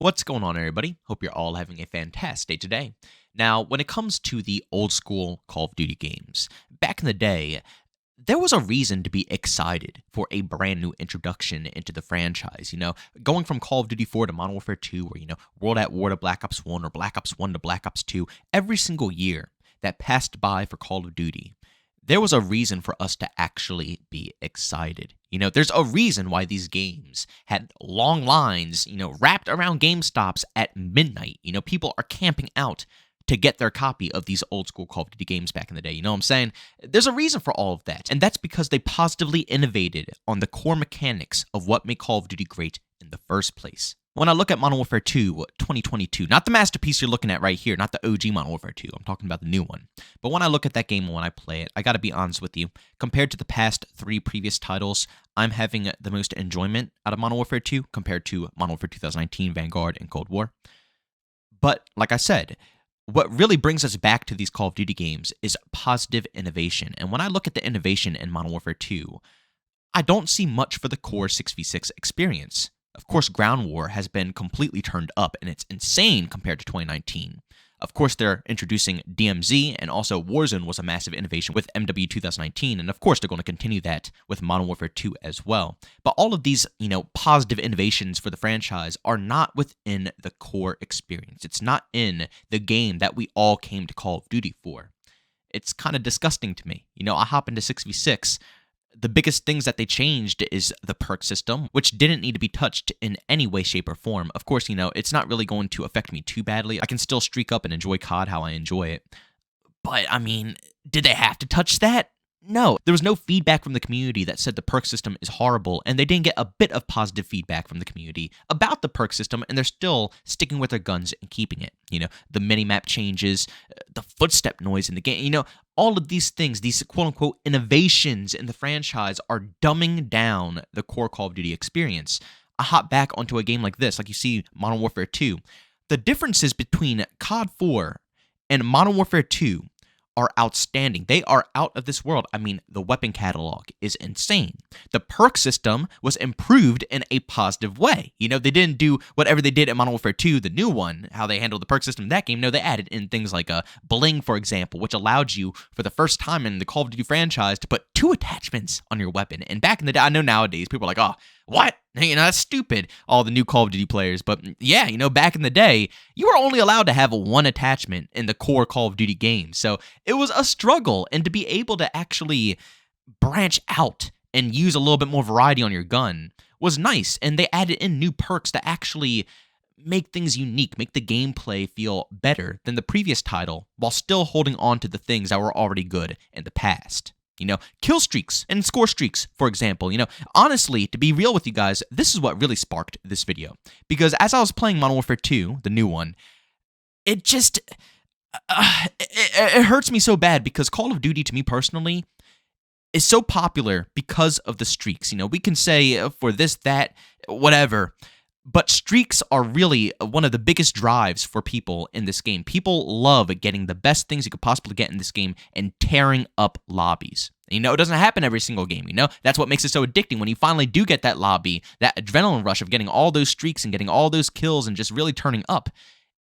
What's going on, everybody? Hope you're all having a fantastic day today. Now, when it comes to the old school Call of Duty games, back in the day, there was a reason to be excited for a brand new introduction into the franchise. Going from Call of Duty 4 to Modern Warfare 2, or, World at War to Black Ops 1, or Black Ops 1 to Black Ops 2, every single year that passed by for Call of Duty, there was a reason for us to actually be excited. There's a reason why these games had long lines, wrapped around GameStops at midnight. People are camping out to get their copy of these old school Call of Duty games back in the day. You know what I'm saying? There's a reason for all of that. And that's because they positively innovated on the core mechanics of what made Call of Duty great in the first place. When I look at Modern Warfare 2 2022, not the masterpiece you're looking at right here, not the OG Modern Warfare 2, I'm talking about the new one. But when I look at that game and when I play it, I gotta be honest with you, compared to the past three previous titles, I'm having the most enjoyment out of Modern Warfare 2 compared to Modern Warfare 2019, Vanguard, and Cold War. But like I said, what really brings us back to these Call of Duty games is positive innovation. And when I look at the innovation in Modern Warfare 2, I don't see much for the core 6v6 experience. Of course, Ground War has been completely turned up, and it's insane compared to 2019. Of course, they're introducing DMZ, and also Warzone was a massive innovation with MW 2019, and of course, they're going to continue that with Modern Warfare 2 as well. But all of these, positive innovations for the franchise are not within the core experience. It's not in the game that we all came to Call of Duty for. It's kind of disgusting to me. I hop into 6v6. The biggest things that they changed is the perk system, which didn't need to be touched in any way, shape, or form. Of course, it's not really going to affect me too badly. I can still streak up and enjoy COD how I enjoy it. But, did they have to touch that? No. There was no feedback from the community that said the perk system is horrible, and they didn't get a bit of positive feedback from the community about the perk system, and they're still sticking with their guns and keeping it. The minimap changes, the footstep noise in the game, all of these things, these quote-unquote innovations in the franchise are dumbing down the core Call of Duty experience. I hop back onto a game like this, like you see Modern Warfare 2. The differences between COD 4 and Modern Warfare 2 are outstanding. They are out of this world. The weapon catalog is insane. The perk system was improved in a positive way. They didn't do whatever they did in Modern Warfare 2, the new one, how they handled the perk system in that game. No, they added in things like a bling, for example, which allowed you, for the first time in the Call of Duty franchise, to put two attachments on your weapon. And back in the day, I know nowadays people are like, oh, what? That's stupid, all the new Call of Duty players. But yeah, back in the day, you were only allowed to have one attachment in the core Call of Duty game. So it was a struggle. And to be able to actually branch out and use a little bit more variety on your gun was nice. And they added in new perks to actually make things unique, make the gameplay feel better than the previous title, while still holding on to the things that were already good in the past. Kill streaks and score streaks, for example. Honestly, to be real with you guys, this is what really sparked this video. Because as I was playing Modern Warfare 2, the new one, it just, it hurts me so bad because Call of Duty, to me personally, is so popular because of the streaks. We can say for this, that, whatever. But streaks are really one of the biggest drives for people in this game. People love getting the best things you could possibly get in this game and tearing up lobbies. It doesn't happen every single game, That's what makes it so addicting. When you finally do get that lobby, that adrenaline rush of getting all those streaks and getting all those kills and just really turning up,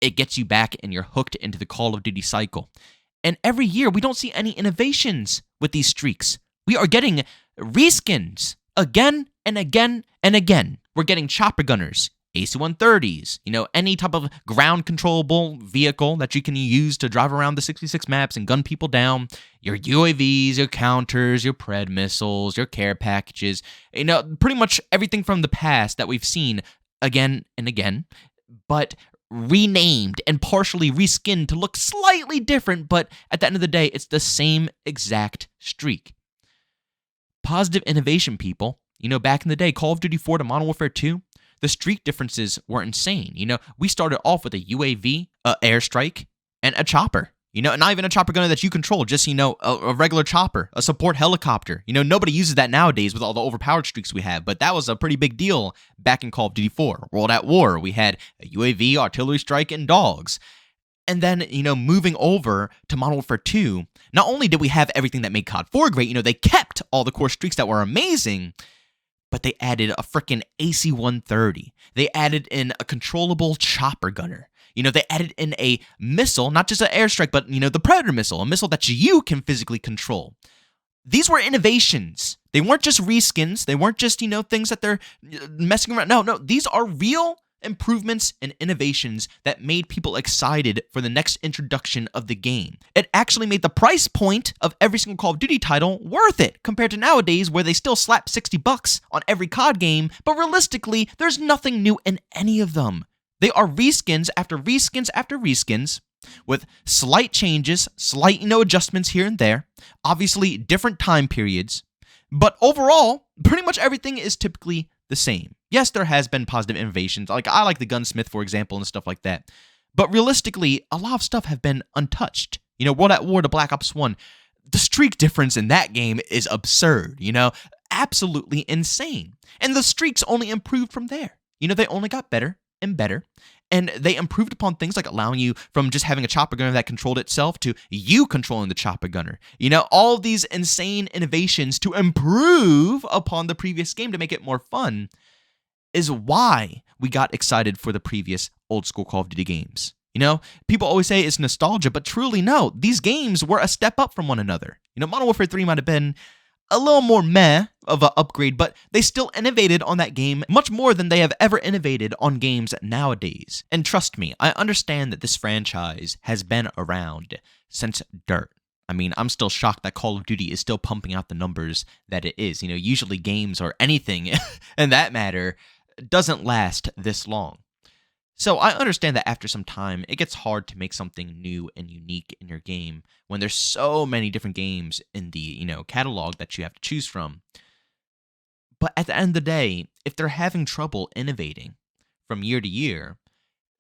it gets you back and you're hooked into the Call of Duty cycle. And every year, we don't see any innovations with these streaks. We are getting reskins again and again and again. We're getting chopper gunners, AC-130s, any type of ground controllable vehicle that you can use to drive around the 66 maps and gun people down, your UAVs, your counters, your Pred missiles, your care packages, pretty much everything from the past that we've seen again and again, but renamed and partially reskinned to look slightly different, but at the end of the day, it's the same exact streak. Positive innovation, people. Back in the day, Call of Duty 4 to Modern Warfare 2, the streak differences were insane. We started off with a UAV, airstrike, and a chopper. Not even a chopper gunner that you control, just, a regular chopper, a support helicopter. Nobody uses that nowadays with all the overpowered streaks we have, but that was a pretty big deal back in Call of Duty 4. World at War, we had a UAV, artillery strike, and dogs. And then, moving over to Modern Warfare 2, not only did we have everything that made COD 4 great, they kept all the core streaks that were amazing, but they added a freaking AC-130. They added in a controllable chopper gunner. They added in a missile, not just an airstrike, but, the Predator missile, a missile that you can physically control. These were innovations. They weren't just reskins. They weren't just, things that they're messing around. No, these are real improvements and innovations that made people excited for the next introduction of the game. It actually made the price point of every single Call of Duty title worth it compared to nowadays where they still slap $60 on every COD game, but realistically, there's nothing new in any of them. They are reskins after reskins after reskins with slight changes, slight, adjustments here and there, obviously different time periods, but overall, pretty much everything is typically the same. Yes, there has been positive innovations, like I like the gunsmith, for example, and stuff like that, but realistically, a lot of stuff have been untouched. World at War to Black Ops 1, the streak difference in that game is absurd, absolutely insane, and the streaks only improved from there. They only got better and better, and they improved upon things like allowing you from just having a chopper gunner that controlled itself to you controlling the chopper gunner. All these insane innovations to improve upon the previous game to make it more fun is why we got excited for the previous old school Call of Duty games. People always say it's nostalgia, but truly no, these games were a step up from one another. Modern Warfare 3 might have been a little more meh of an upgrade, but they still innovated on that game much more than they have ever innovated on games nowadays. And trust me, I understand that this franchise has been around since dirt. I'm still shocked that Call of Duty is still pumping out the numbers that it is. Usually games or anything in that matter doesn't last this long. So I understand that after some time, it gets hard to make something new and unique in your game when there's so many different games in the, catalog that you have to choose from. But at the end of the day, if they're having trouble innovating from year to year,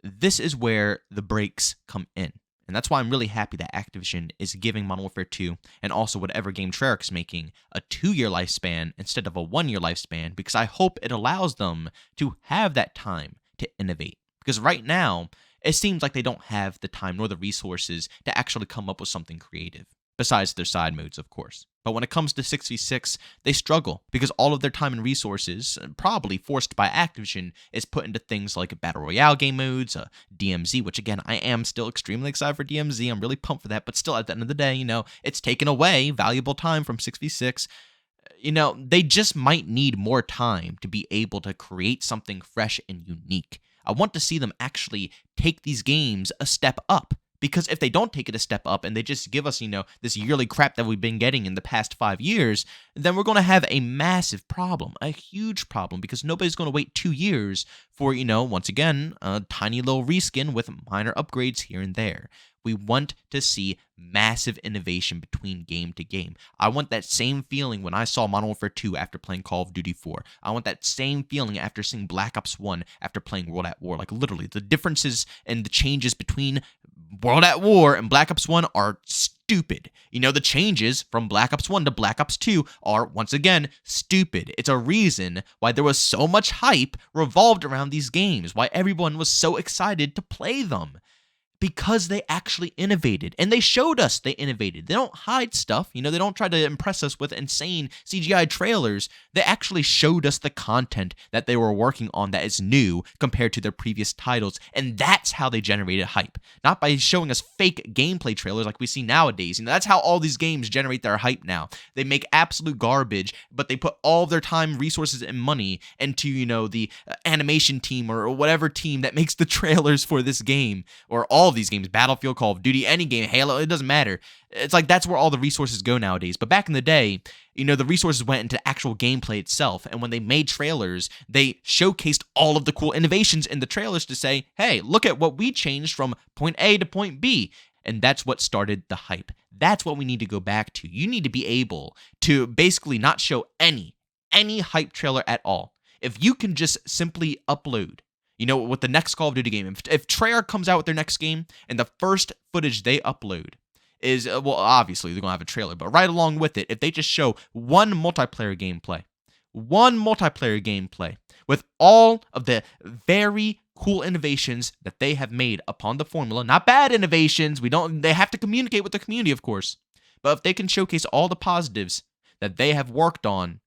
this is where the breaks come in. And that's why I'm really happy that Activision is giving Modern Warfare 2 and also whatever game Treyarch's making a 2-year lifespan instead of a 1-year lifespan, because I hope it allows them to have that time to innovate. Because right now, it seems like they don't have the time nor the resources to actually come up with something creative, besides their side modes, of course. But when it comes to 6v6, they struggle because all of their time and resources, probably forced by Activision, is put into things like Battle Royale game modes, DMZ, which again, I am still extremely excited for DMZ. I'm really pumped for that, but still at the end of the day, it's taken away valuable time from 6v6. They just might need more time to be able to create something fresh and unique. I want to see them actually take these games a step up. Because if they don't take it a step up and they just give us, this yearly crap that we've been getting in the past 5 years, then we're going to have a massive problem, a huge problem, because nobody's going to wait 2 years for, once again, a tiny little reskin with minor upgrades here and there. We want to see massive innovation between game to game. I want that same feeling when I saw Modern Warfare 2 after playing Call of Duty 4. I want that same feeling after seeing Black Ops 1 after playing World at War. Like, literally, the differences and the changes between World at War and Black Ops 1 are stupid. The changes from Black Ops 1 to Black Ops 2 are, once again, stupid. It's a reason why there was so much hype revolved around these games, why everyone was so excited to play them. Because they actually innovated, and they showed us they innovated. They don't hide stuff, they don't try to impress us with insane CGI trailers. They actually showed us the content that they were working on that is new compared to their previous titles, and that's how they generated hype. Not by showing us fake gameplay trailers like we see nowadays. That's how all these games generate their hype now. They make absolute garbage, but they put all of their time, resources, and money into, the animation team or whatever team that makes the trailers for this game, or all of these games, Battlefield, Call of Duty, any game, Halo, it doesn't matter. It's like that's where all the resources go nowadays. But back in the day, the resources went into actual gameplay itself. And when they made trailers, they showcased all of the cool innovations in the trailers to say, hey, look at what we changed from point A to point B. And that's what started the hype. That's what we need to go back to. You need to be able to basically not show any hype trailer at all. If you can just simply upload, with the next Call of Duty game, if Treyarch comes out with their next game and the first footage they upload is, obviously they're going to have a trailer, but right along with it, if they just show one multiplayer gameplay with all of the very cool innovations that they have made upon the formula, not bad innovations, they have to communicate with the community, of course, but if they can showcase all the positives that they have worked on,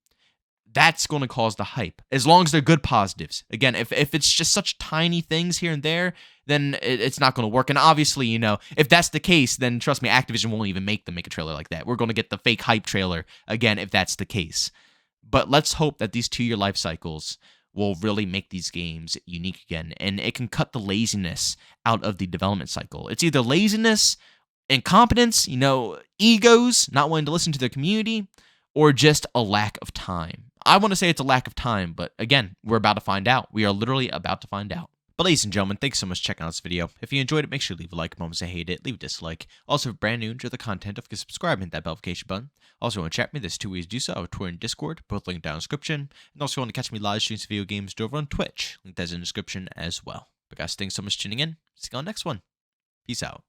that's going to cause the hype, as long as they're good positives. Again, if it's just such tiny things here and there, then it's not going to work. And obviously, if that's the case, then trust me, Activision won't even make a trailer like that. We're going to get the fake hype trailer again if that's the case. But let's hope that these 2-year life cycles will really make these games unique again, and it can cut the laziness out of the development cycle. It's either laziness, incompetence, egos, not wanting to listen to their community, or just a lack of time. I want to say it's a lack of time, but again, we're about to find out. We are literally about to find out. But ladies and gentlemen, thanks so much for checking out this video. If you enjoyed it, make sure to leave a like. If you hate it, leave a dislike. Also, if you're brand new, enjoy the content, don't forget to subscribe and hit that notification button. Also, want to chat with me, there's 2 ways to do so. I have Twitter and Discord, both linked down in the description. And also, want to catch me live streams of video games over on Twitch, link that's in the description as well. But guys, thanks so much for tuning in. See you on the next one. Peace out.